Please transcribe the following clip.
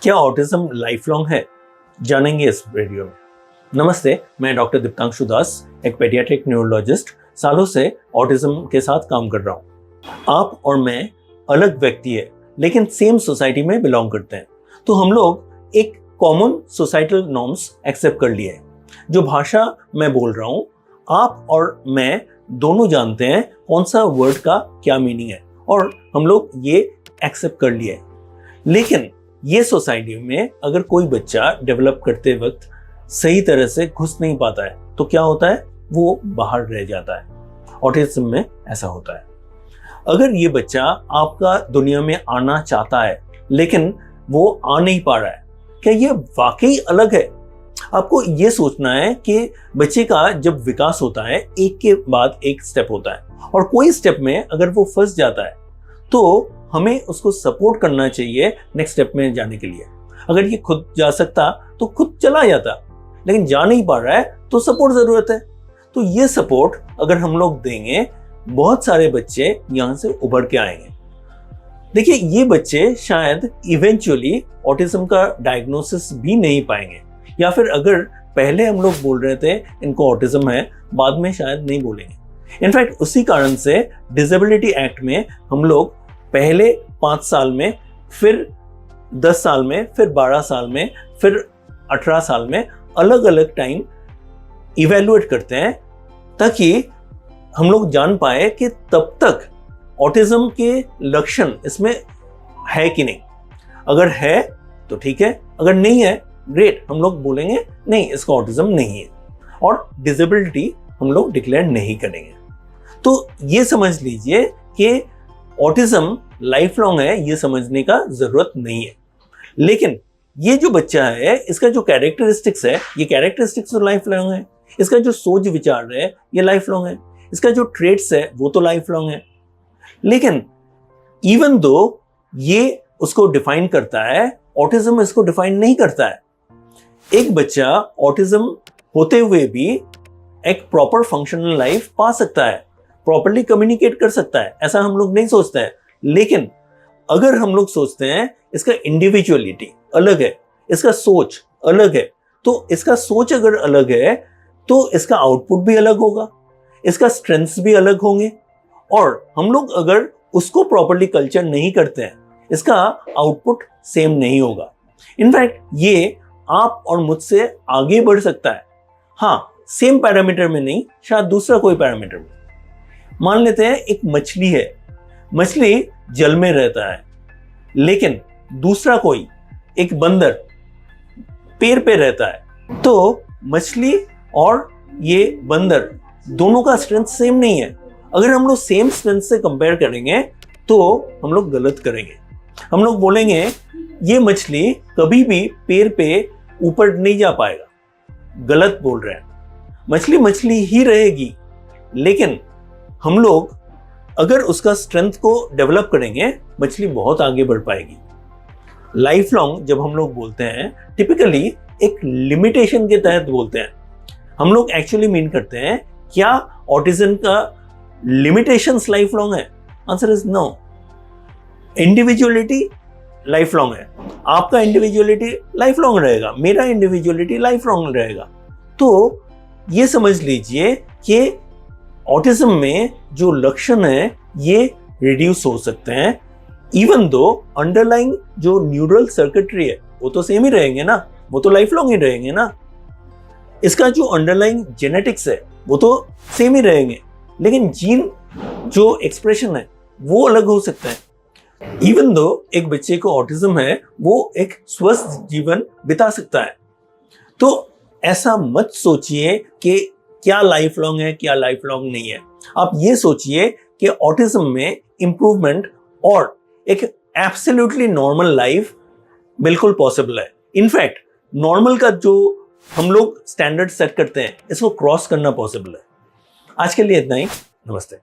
क्या autism life long है? जानेंगे इस वीडियो में। नमस्ते, मैं डॉक्टर दीप्तांशु दास, एक पेडियाट्रिक न्यूरोलॉजिस्ट, सालों से ऑटिज्म के साथ काम कर रहा हूँ। आप और मैं अलग व्यक्ति है, लेकिन सेम सोसाइटी में बिलोंग करते हैं। तो हम लोग एक कॉमन सोसाइटल नॉर्म्स एक्सेप्ट कर लिए हैं। जो भाषा मैं बोल रहा हूँ, आप और मैं दोनों जानते हैं कौन सा वर्ड का क्या मीनिंग है, और हम लोग ये एक्सेप्ट कर लिए। लेकिन ये सोसाइटी में अगर कोई बच्चा डेवलप करते वक्त सही तरह से घुस नहीं पाता है तो क्या होता है? वो बाहर रह जाता है। ऑटिज्म में ऐसा होता है। अगर ये बच्चा आपका दुनिया में आना चाहता है लेकिन वो आ नहीं पा रहा है, क्या ये वाकई अलग है? आपको ये सोचना है कि बच्चे का जब विकास होता है एक के बाद एक स्टेप होता है, और कोई स्टेप में अगर वो फंस जाता है तो हमें उसको सपोर्ट करना चाहिए नेक्स्ट स्टेप में जाने के लिए। अगर ये खुद जा सकता तो खुद चला जाता, लेकिन जा नहीं पा रहा है तो सपोर्ट जरूरत है। तो ये सपोर्ट अगर हम लोग देंगे, बहुत सारे बच्चे यहाँ से उभर के आएंगे। देखिए, ये बच्चे शायद इवेंचुअली ऑटिज्म का डायग्नोसिस भी नहीं पाएंगे, या फिर अगर पहले हम लोग बोल रहे थे इनको ऑटिज्म है, बाद में शायद नहीं बोलेंगे। इनफैक्ट उसी कारण से डिसेबिलिटी एक्ट में हम लोग पहले 5 साल में, फिर 10 साल में, फिर 12 साल में, फिर 18 साल में अलग अलग टाइम इवेल्युएट करते हैं, ताकि हम लोग जान पाए कि तब तक ऑटिज्म के लक्षण इसमें है कि नहीं। अगर है तो ठीक है, अगर नहीं है ग्रेट, हम लोग बोलेंगे नहीं, इसका ऑटिज्म नहीं है, और डिसेबिलिटी हम लोग डिक्लेयर नहीं करेंगे। तो ये समझ लीजिए कि ऑटिज्म लाइफ लॉन्ग है, ये समझने का जरूरत नहीं है। लेकिन ये जो बच्चा है, इसका जो कैरेक्टरिस्टिक्स है, ये कैरेक्टरिस्टिक्स तो लाइफ लॉन्ग है। इसका जो सोच विचार है ये लाइफ लॉन्ग है। इसका जो ट्रेट्स है वो तो लाइफ लॉन्ग है। लेकिन इवन दो ये उसको डिफाइन करता है, ऑटिज्म इसको डिफाइन नहीं करता है। एक बच्चा ऑटिज्म होते हुए भी एक प्रॉपर फंक्शनल लाइफ पा सकता है, प्रॉपर्ली कम्युनिकेट कर सकता है, ऐसा हम लोग नहीं सोचते हैं। लेकिन अगर हम लोग सोचते हैं इसका इंडिविजुअलिटी अलग है, इसका सोच अलग है, तो इसका सोच अगर अलग है तो इसका आउटपुट भी अलग होगा, इसका स्ट्रेंथ्स भी अलग होंगे, और हम लोग अगर उसको प्रॉपर्ली कल्चर नहीं करते हैं, इसका आउटपुट सेम नहीं होगा। इनफैक्ट ये आप और मुझसे आगे बढ़ सकता है। हाँ, सेम पैरामीटर में नहीं, शायद दूसरा कोई पैरामीटर में। मान लेते हैं एक मछली है, मछली जल में रहता है, लेकिन दूसरा कोई एक बंदर पेड़ पे रहता है। तो मछली और ये बंदर दोनों का स्ट्रेंथ सेम नहीं है। अगर हम लोग सेम स्ट्रेंथ से कंपेयर करेंगे तो हम लोग गलत करेंगे। हम लोग बोलेंगे ये मछली कभी भी पेड़ पे ऊपर नहीं जा पाएगा, गलत बोल रहे हैं। मछली मछली ही रहेगी, लेकिन हम लोग अगर उसका स्ट्रेंथ को डेवलप करेंगे, मछली बहुत आगे बढ़ पाएगी। लाइफ लॉन्ग जब हम लोग बोलते हैं, टिपिकली एक लिमिटेशन के तहत बोलते हैं। हम लोग एक्चुअली मीन करते हैं, क्या ऑटिज्म का लिमिटेशंस लाइफ लॉन्ग है? Answer is no. Individuality life long है, आपका इंडिविजुअलिटी लाइफ लॉन्ग रहेगा, मेरा इंडिविजुअलिटी लाइफ लॉन्ग रहेगा। तो ये समझ लीजिए कि ऑटिज्म में जो लक्षण है ये रिड्यूस हो सकते हैं, इवन दो अंडरलाइंग जो न्यूरल सर्किटरी है वो तो सेम ही रहेंगे ना, वो तो लाइफ लॉन्ग ही रहेंगे ना। इसका जो अंडरलाइंग जेनेटिक्स है वो तो सेम ही रहेंगे, लेकिन जीन जो एक्सप्रेशन है वो अलग हो सकता है। इवन दो एक बच्चे को ऑटिज्म है, वो एक स्वस्थ जीवन बिता सकता है। तो ऐसा मत सोचिए कि क्या लाइफ लॉन्ग है, क्या लाइफ लॉन्ग नहीं है। आप ये सोचिए कि ऑटिज्म में इंप्रूवमेंट और एक एब्सोल्युटली नॉर्मल लाइफ बिल्कुल पॉसिबल है। इनफैक्ट नॉर्मल का जो हम लोग स्टैंडर्ड सेट करते हैं, इसको क्रॉस करना पॉसिबल है। आज के लिए इतना ही। नमस्ते।